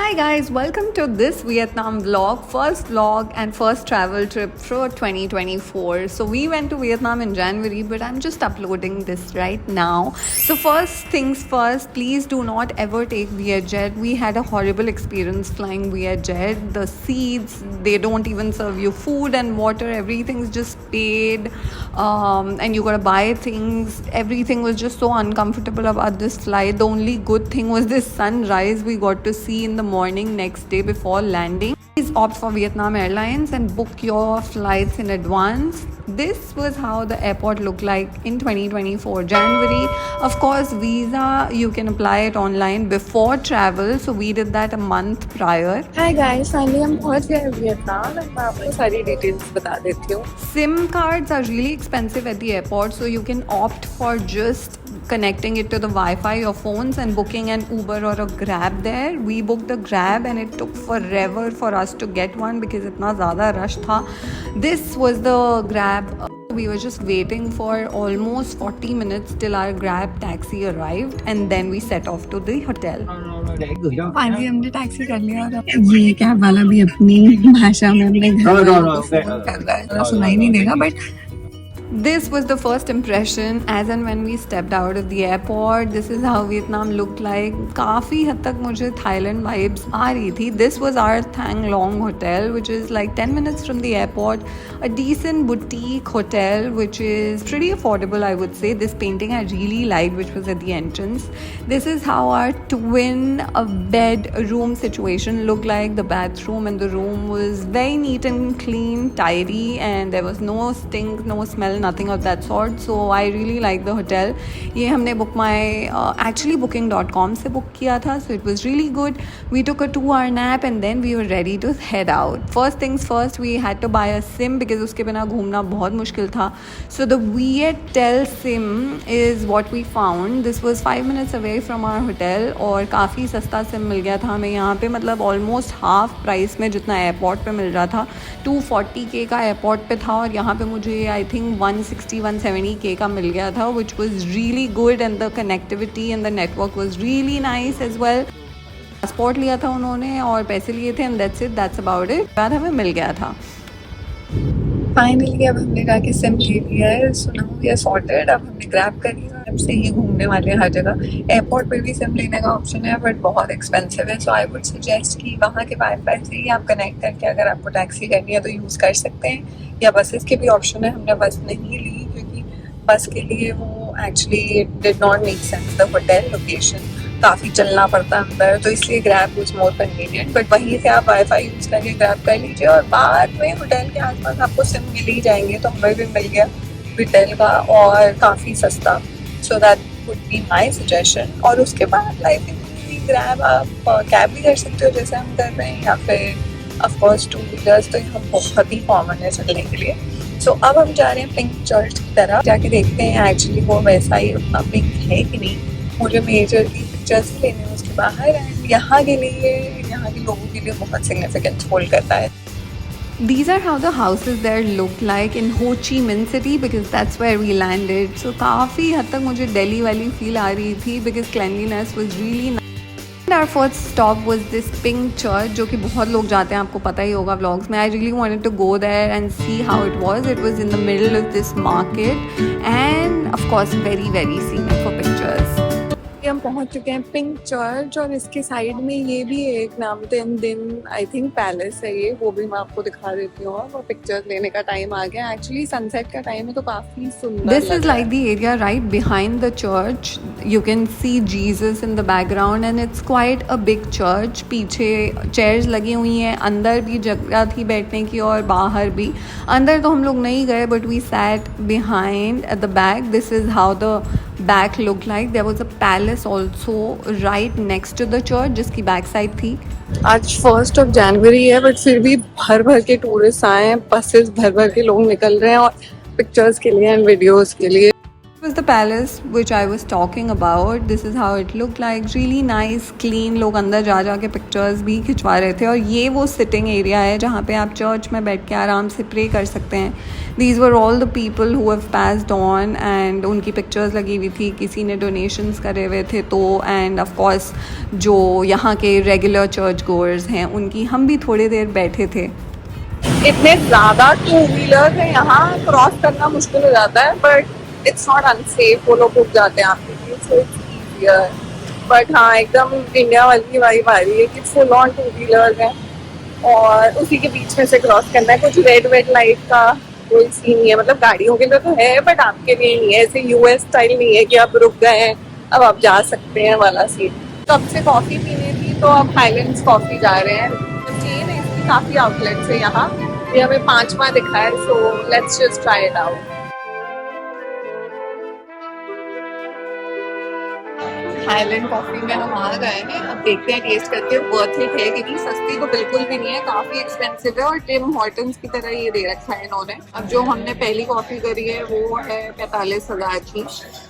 Hi guys, welcome to this Vietnam vlog, first vlog and first travel trip for 2024. So we went to Vietnam in January, but I'm just uploading this right now. So first things first, please do not ever take VietJet. We had a horrible experience flying VietJet. The seats, they don't even serve you food and water. Everything's just paid, and you gotta buy things. Everything was just so uncomfortable about this flight. The only good thing was this sunrise we got to see in the morning next day before landing. Please opt for Vietnam Airlines and book your flights in advance. This was how the airport looked like in 2024 January. Of course, visa you can apply it online before travel, so we did that a month prior. Hi guys, finally हम पहुंच गए Vietnam और मैं आपको सारी details बता देती हूँ. SIM cards are really expensive at the airport, so you can opt for just connecting it to the Wi-Fi, your phones, and booking an Uber or a Grab there. We booked a Grab and it took forever for us to get one because इतना ज़्यादा rush था. This was the Grab. We were just waiting for almost 40 minutes till our Grab taxi arrived, and then we set off to the hotel. Finally हमने taxi कर लिया और ये cab वाला भी अपनी भाषा में अपने घर वालों को फोन कर रहा है. सुनाई नहीं देगा but This was the first impression as and when we stepped out of the airport. This is how Vietnam looked like. काफ़ी हद तक मुझे Thailand vibes आ रही थी. This was our Thang Long Hotel, which is like 10 minutes from the airport. A decent boutique hotel, which is pretty affordable, I would say. This painting I really liked, which was at the entrance. This is how our twin bedroom situation looked like. The bathroom and the room was very neat and clean, tidy, and there was no stink, no smell, nothing of that sort. So I really like the hotel. ये हमने actually booking.com से book किया था, so it was really good. We took a 2-hour nap and then we were ready to head out. First things first, we had to buy a SIM because उसके बिना घूमना बहुत मुश्किल था. So the Viettel SIM is what we found. This was 5 minutes away from our hotel और काफ़ी सस्ता SIM मिल गया था हमें यहाँ पे. मतलब almost half price में जितना एयरपोर्ट पे मिल रहा था. 240K का एयरपोर्ट पे था और यहाँ पे मुझे I think 160-170K का मिल गया था, which was really good, and the connectivity and the network was really nice as well. Passport लिया था उन्होंने और पैसे लिए थे, and that's about it. बाद हमें मिल गया था. फाइनली अब हमने जाके सिम ले लिया है. So now we are sorted. अब हमने ग्रैब कर लिया. अब से ही घूमने वाले हैं हर जगह. एयरपोर्ट पे भी सिम लेने का ऑप्शन है बट बहुत एक्सपेंसिव है. सो आई वुड सजेस्ट कि वहाँ के वाईफाई से ही आप कनेक्ट करके अगर आपको टैक्सी करनी है तो यूज़ कर सकते हैं, या बसेस के भी ऑप्शन है. हमने बस नहीं ली क्योंकि बस के लिए वो actually did not make sense. The hotel location काफ़ी चलना पड़ता है अंदर, तो इसलिए grab is more convenient. But वहीं से आप वाईफाई यूज़ करके ग्रैब कर लीजिए और बाद में होटल के आसपास आपको सिम मिल ही जाएंगे. तो हमें भी मिल गया विटेल का और काफ़ी सस्ता. So that would be my suggestion. और उसके बाद आई थिंक ग्रैब आप कैब भी कर सकते हो जैसे हम कर रहे हैं, या फिर ऑफकोर्स 2 व्हीलर्स तो यहाँ बहुत ही कॉमन है चलने के लिए. सो अब हम जा रहे हैं पिंक चर्च की तरफ. जाके देखते हैं एक्चुअली वो वैसा ही उतना पिंक है कि नहीं. मुझे मेजर की पिक्चर्स लेने हैं उसके बाहर, एंड यहाँ के लोगों के लिए बहुत सिग्निफिकेंस होल्ड करता है. These are how the houses there looked like in Ho Chi Minh City because that's where we landed. So काफ़ी हद तक मुझे दिल्ली वाली फील आ रही थी because cleanliness was really nice. Our first stop was this pink church जो कि बहुत लोग जाते हैं, आपको पता ही होगा vlogs में. I really wanted to go there and see how it was. It was in the middle of this market and of course very very scenic for pictures. हम पहुंच चुके हैं पिंक चर्च और इसके साइड में ये भी एक नामदेन दिन आई थिंक पैलेस है ये. वो भी मैं आपको दिखा देती हूँ. और पिक्चर्स लेने का टाइम आ गया. एक्चुअली सनसेट का टाइम है तो काफ़ी सुंदर. This is like the area right behind the church. You can see Jesus in the background and it's quite a big church. पीछे चेयर्स लगी हुई हैं, अंदर भी जगह थी बैठने की और बाहर भी. अंदर तो हम लोग नहीं गए but we sat behind at the back. This is how the back looked like. There was a palace also right next to the church जिसकी बैक साइड थी. आज 1 जनवरी है बट फिर भी भर भर के टूरिस्ट आए हैं. बसेस भर भर के लोग निकल रहे हैं और पिक्चर्स के लिए एंड वीडियोस के लिए. It was the palace which I was talking about. This is how it looked like. Really nice, clean. लोग अंदर जा जा के पिक्चर्स भी खिंचवा रहे थे और ये वो सिटिंग एरिया है जहाँ पे आप चर्च में बैठ के आराम से प्रे कर सकते हैं. These were all the people who have passed on and उनकी पिक्चर्स लगी हुई थी. किसी ने डोनेशंस करे हुए थे तो एंड ऑफ कोर्स जो यहाँ के रेगुलर चर्च गोअर्स हैं उनकी हम भी थोड़ी देर बैठे थे. इतने ज़्यादा टू व्हीलर है यहाँ, क्रॉस करना मुश्किल हो जाता है, बट इट्स नॉट अनसेफ. वो लोग रुक जाते हैं आपके लिए, सो इट्स ईजियर. बट हाँ, एकदम इंडिया वाली वाइब आ रही है कि फुल ऑन टू व्हीलर है और उसी के बीच में से क्रॉस करना है. कुछ रेड लाइट का कोई सीन नहीं है, मतलब गाड़ियों के लिए तो है बट आपके लिए नहीं है. ऐसे यूएस स्टाइल नहीं है कि आप रुक गए हैं अब आप जा सकते हैं वाला सीन. कब से कॉफ़ी पीनी थी तो अब हाईलैंड्स कॉफ़ी जा रहे हैं. चेन है इसकी, काफ़ी आउटलेट्स है यहाँ. ये हमें 5वां दिखा है, सो let's just try it out. Highland coffee में हम आ गए हैं. अब देखते हैं टेस्ट करके वर्थ इट है कि नहीं. सस्ती तो बिल्कुल भी नहीं है, काफी एक्सपेंसिव है और टिम हॉर्टन्स की तरह ये दे रखा है इन्होंने. अब जो हमने पहली कॉफी करी है वो है 45,000 की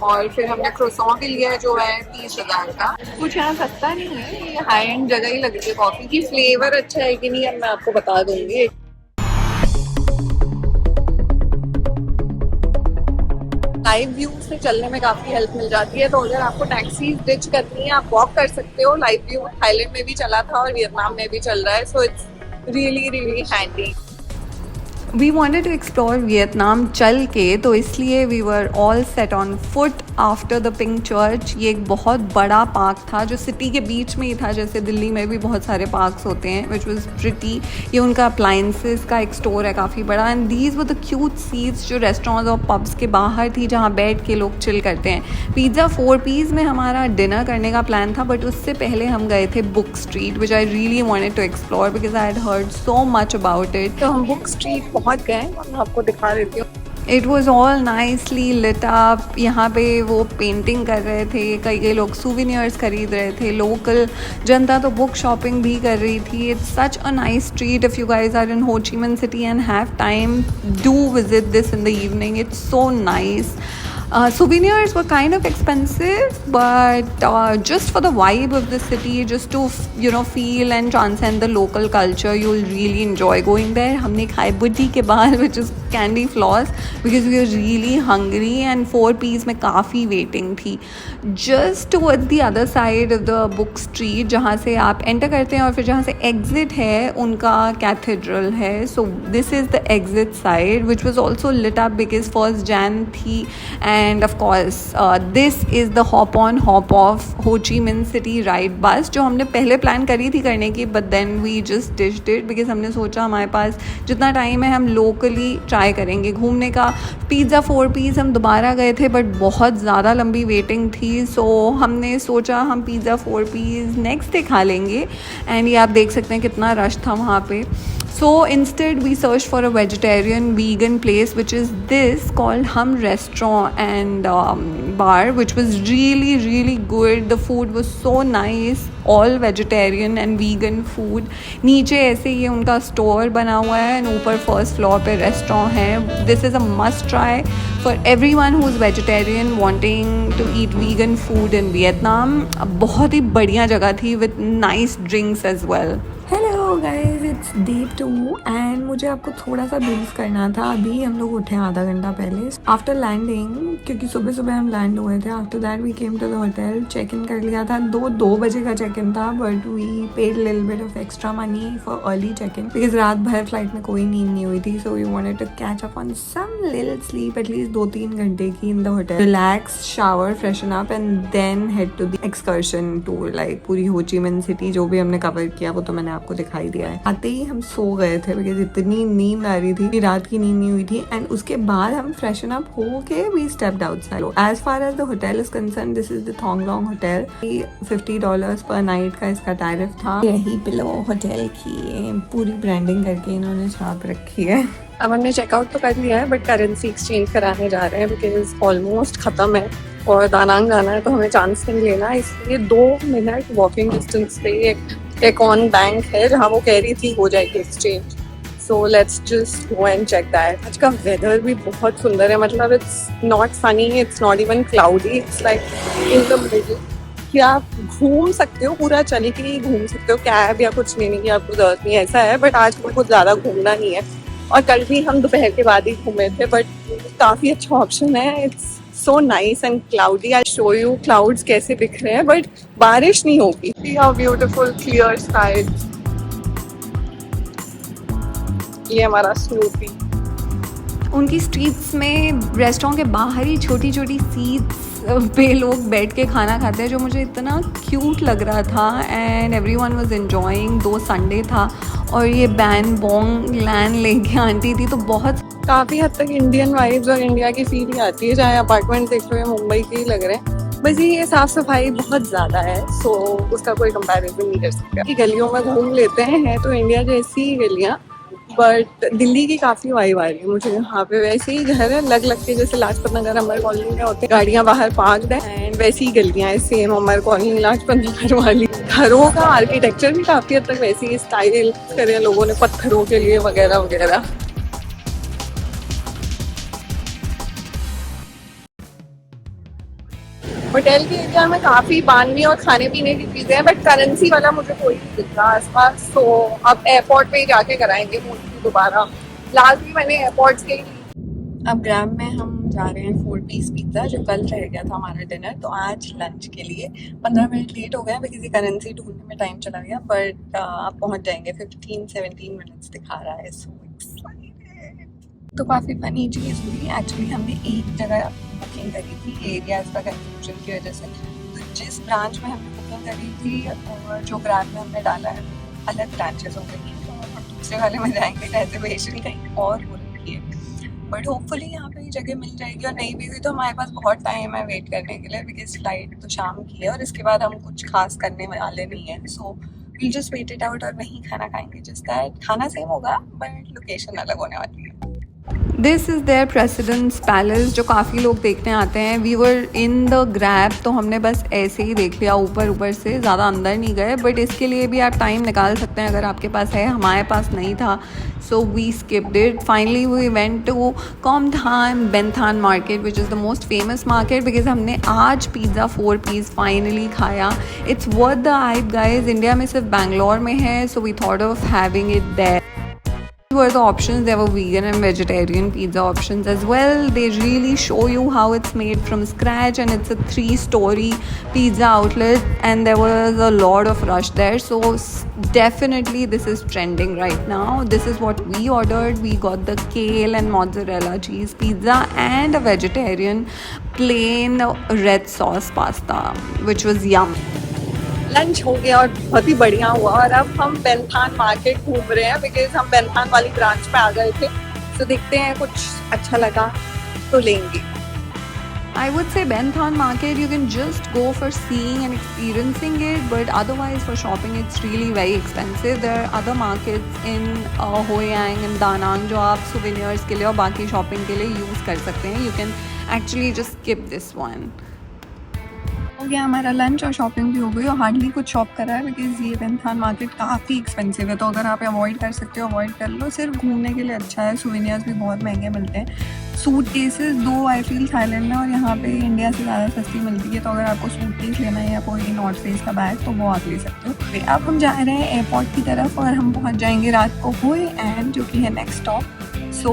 और फिर हमने क्रोसॉन भी लिया है जो है 30,000 का. कुछ यहाँ सस्ता नहीं है, ये हाई एंड जगह ही लग रही है कॉफी की. फ्लेवर अच्छा है कि नहीं अब मैं आपको बता दूंगी. लाइव व्यू से चलने में काफ़ी हेल्प मिल जाती है. तो अगर आपको टैक्सी डिच करनी है आप वॉक कर सकते हो. लाइव व्यू थाईलैंड में भी चला था और वियतनाम में भी चल रहा है, so it's really handy. We wanted to explore Vietnam चल के, तो इसलिए we were all set on foot after the Pink Church. ये एक बहुत बड़ा पार्क था जो सिटी के बीच में ही था. जैसे दिल्ली में भी बहुत सारे पार्क्स होते हैं, which was pretty. ये उनका अप्लाइंसेस का एक स्टोर है काफ़ी बड़ा. And these were the cute seats जो रेस्टोरेंट्स और पब्स के बाहर थी जहाँ बैठ के लोग चिल करते हैं. पिज़्ज़ा 4 पीस में हमारा डिनर करने का प्लान था, बट उससे पहले हम गए थे Book Street, which I really wanted to explore because I had heard so much about it. तो हम बुक स्ट्रीट पहुँच गए, मैं आपको दिखा देती हूँ. It was all nicely lit up. यहाँ पे वो पेंटिंग कर रहे थे, कई लोग सूविनियर्स खरीद रहे थे. लोकल जनता तो बुक शॉपिंग भी कर रही थी. It's such a nice street. If you guys are in Ho Chi Minh City and have time, do visit this in the evening. It's so nice. Souvenirs were kind of expensive, but just for the vibe of the city, just to feel and transcend the local culture, you'll really enjoy going there. हमने खाए बुद्धि के बाल, which is candy floss, because we were really hungry and 4 piece में काफ़ी waiting थी. Just towards the other side of the book street, जहाँ से आप enter करते हैं और फिर जहाँ से exit है उनका cathedral है. So this is the exit side, which was also lit up because 1st Jan थी. And of course, this is the hop on hop off Ho Chi Minh City ride bus जो हमने पहले plan करी थी करने की, but then we just ditched it because हमने सोचा हमारे पास जितना टाइम है हम लोकली ट्राई करेंगे घूमने का. पिज़्ज़ा 4 पीस हम दोबारा गए थे बट बहुत ज़्यादा लंबी वेटिंग थी, सो हमने सोचा हम पिज़्ज़ा 4 पीस नेक्स्ट डे खा लेंगे. एंड ये आप देख सकते हैं कितना रश था वहाँ पे. So instead we searched for a vegetarian vegan place, which is this called Hum Restaurant and bar, which was really good. The food was so nice, all vegetarian and vegan food. नीचे ऐसे ये उनका store बना हुआ है और ऊपर first floor पे रेस्टोरेंट है. This is a must try for everyone who is vegetarian wanting to eat vegan food in Vietnam. बहुत ही बढ़िया जगह थी with nice drinks as well. Hello guys, it's day 2 and मुझे आपको थोड़ा सा ब्रीफ करना था. अभी हम लोग उठे आधा घंटा पहले आफ्टर लैंडिंग, क्योंकि सुबह हम लैंड हुए थे. After that we came to the hotel, check in कर लिया था. 2 बजे का चेक इन था, but we paid little bit of extra money for early check in because रात भर फ्लाइट में कोई नींद नहीं हुई थी. So we wanted to catch up on some little sleep, at least 2-3 घंटे की in the hotel. Relax, shower, freshen up and then head to the excursion tour. Like पूरी हो ची मिन सिटी जो भी हमने कवर किया वो तो मैंने आपको दिखाई दिया है. आते ही हम सो गए थे बिकॉज इतनी नींद आ रही थी, रात की नींद नहीं हुई थी. एंड उसके बाद हम फ्रेशन अप हो के we stepped outside. As far as the hotel is concern, this is the Thong Long hotel. $50 पर नाइट का इसका टैरिफ था. यही पिलो होटल की पूरी ब्रांडिंग करके इन्होंने छाप रखी है. अब हमने चेकआउट तो कर लिया है बट करेंसी एक्सचेंज कराने जा रहे हैं बिकॉज ऑलमोस्ट खत्म है और दानांग जाना है तो हमें चांस नहीं लेना. इसलिए 2 मिनट वॉकिंग डिस्टेंस पे एक ऑन बैंक है जहाँ वो कह रही थी हो जाएगी exchange. So let's just go and check that. आज का वेदर भी बहुत सुंदर है, मतलब it's not funny, it's not even cloudy, it's like in the middle कि आप घूम सकते हो, पूरा चले के लिए घूम सकते हो, कैब या कुछ लेने की आपको जरूरत नहीं है, ऐसा है। बट आज को कुछ ज़्यादा घूमना नहीं है, और कल भी हम दोपहर के बाद ही घूमे थे, बट काफ़ी अच्छा ऑप्शन है। It's so nice and cloudy. I show you clouds कैसे दिख रहे हैं, बट बारिश नहीं होगी। See how beautiful clear sky. ये हमारा स्नूपी। उनकी स्ट्रीट्स में रेस्टोरेंट के बाहर ही छोटी छोटी सीट्स पे लोग बैठ के खाना खाते हैं, जो मुझे इतना क्यूट लग रहा था। And everyone was enjoying. दो संडे था और ये बैन बोंग लैन लेके आंटी थी, तो बहुत काफ़ी हद तक इंडियन वाइब्स और इंडिया की फील ही आती है, चाहे अपार्टमेंट देख लो या मुंबई के ही लग रहे हैं। बस ये साफ़ सफाई बहुत ज़्यादा है, सो उसका कोई कंपैरिजन नहीं कर सकते। कि गलियों में घूम लेते हैं तो इंडिया जैसी ही गलियाँ, बट दिल्ली की काफ़ी वाइब आ रही है मुझे। यहाँ पे वैसे ही घर है, लग के जैसे लाजपत नगर अमर कॉलोनी में होते हैं, गाड़ियाँ बाहर पार्क्ड है, एंड वैसी ही गलियाँ हैं सेम अमर कॉलोनी लाजपत नगर वाली। घरों का आर्किटेक्चर भी काफ़ी हद तक वैसी ही स्टाइल करे लोगों ने पत्थरों के लिए वगैरह वगैरह। होटल के एरिया में काफ़ी पानी और खाने पीने की चीज़ें हैं, बट करेंसी वाला मुझे कोई नहीं दिख रहा आसपास। तो अब एयरपोर्ट पे ही जाके कराएंगे मोस्टली दोबारा। लास्ट भी मैंने एयरपोर्ट के अब ग्राम में हम जा रहे हैं 4 पीस पिज्ज़ा, जो कल रह गया था हमारा डिनर, तो आज लंच के लिए 15 मिनट लेट हो गए बिकॉज करेंसी ढूंढने में टाइम चला गया, बट आप पहुंच जाएंगे। 15-17 मिनट्स दिखा रहा है। So excited. तो काफ़ी फनी चीज़ हुई एक्चुअली। हमने एक जगह बुकिंग करी थी एरियाज का कंफ्यूजन की वजह से, तो जिस ब्रांच में हमने बुकिंग करी थी और जो ग्राम में हमने डाला है अलग ब्रांचेस हो गई हैं, तो हम दूसरे वाले में जाएंगे रिजर्वेशन कहीं और हो रखी है। बट होपफुली यहाँ पे जगह मिल जाएगी, और नहीं भी हुई तो हमारे पास बहुत टाइम है वेट करने के लिए, बिकॉज फ्लाइट तो शाम की है और इसके बाद हम कुछ खास करने वाले नहीं हैं। So we'll just wait it out और वहीं खाना खाएंगे। जस्ट दैट खाना सेम होगा बट लोकेशन अलग होने वाली है। This is their presidents palace, जो काफ़ी लोग देखने आते हैं। We were in the Grab, तो हमने बस ऐसे ही देख लिया ऊपर से, ज़्यादा अंदर नहीं गए। बट इसके लिए भी आप टाइम निकाल सकते हैं अगर आपके पास है। हमारे पास नहीं था, so we skipped it. Finally we went to Komthan Benthan market, which is the most famous market, because हमने आज पिज़्ज़ा 4 पीस फाइनली खाया। It's worth the hype guys. India में सिर्फ बैंगलोर में है, so we thought of having it there. Were the options. There were vegan and vegetarian pizza options as well. They really show you how it's made from scratch, and it's a 3-story pizza outlet, and there was a lot of rush there, so definitely this is trending right now. This is what we ordered. We got the kale and mozzarella cheese pizza and a vegetarian plain red sauce pasta, which was yum. Lunch हो गया और बहुत ही बढ़िया हुआ, और अब हम बेंथान market घूम रहे हैं बिकॉज हम बेंथान वाली ब्रांच पे आ गए थे। तो देखते हैं कुछ अच्छा लगा तो लेंगे। I would say Bentham Market, you can just go for seeing and experiencing it, but otherwise for shopping it's really very expensive. There are other markets in Hoi An and Da Nang जो आप souvenirs के लिए और बाकी shopping के लिए use कर सकते हैं. You can actually just skip this one. हो गया हमारा लंच और शॉपिंग भी हो गई, और हार्डली कुछ शॉप करा है बिकॉज ये बेंथान मार्केट काफ़ी एक्सपेंसिव है, तो अगर आप अवॉइड कर सकते हो अवॉइड कर लो। सिर्फ घूमने के लिए अच्छा है, सोवेनियर्स भी बहुत महंगे मिलते हैं। Suit cases 2 I feel Thailand में और यहाँ पे इंडिया से ज़्यादा सस्ती मिलती है, तो अगर आपको सूट केस लेना है या कोई नॉर्थ फेस का बैग तो वो आप ले सकते हो। अब हम जा रहे हैं एयरपोर्ट की तरफ और हम पहुँच जाएंगे रात को होए एन, जो कि है next stop. So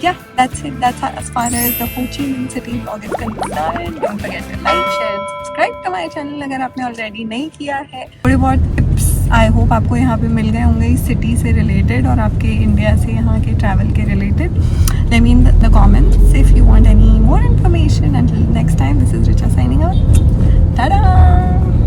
yeah, that's it. That's as far as the Ho Chi Minh City vlog is concerned. Don't forget to like, share, subscribe to my channel अगर आपने ऑलरेडी नहीं किया है। थोड़े बहुत टिप्स आई होप आपको यहाँ पे मिल गए होंगे इस सिटी से रिलेटेड और आपके इंडिया से यहाँ के ट्रैवल के related. Let me in the comments if you want any more information. Until next time, this is Richa signing out. Ta-da!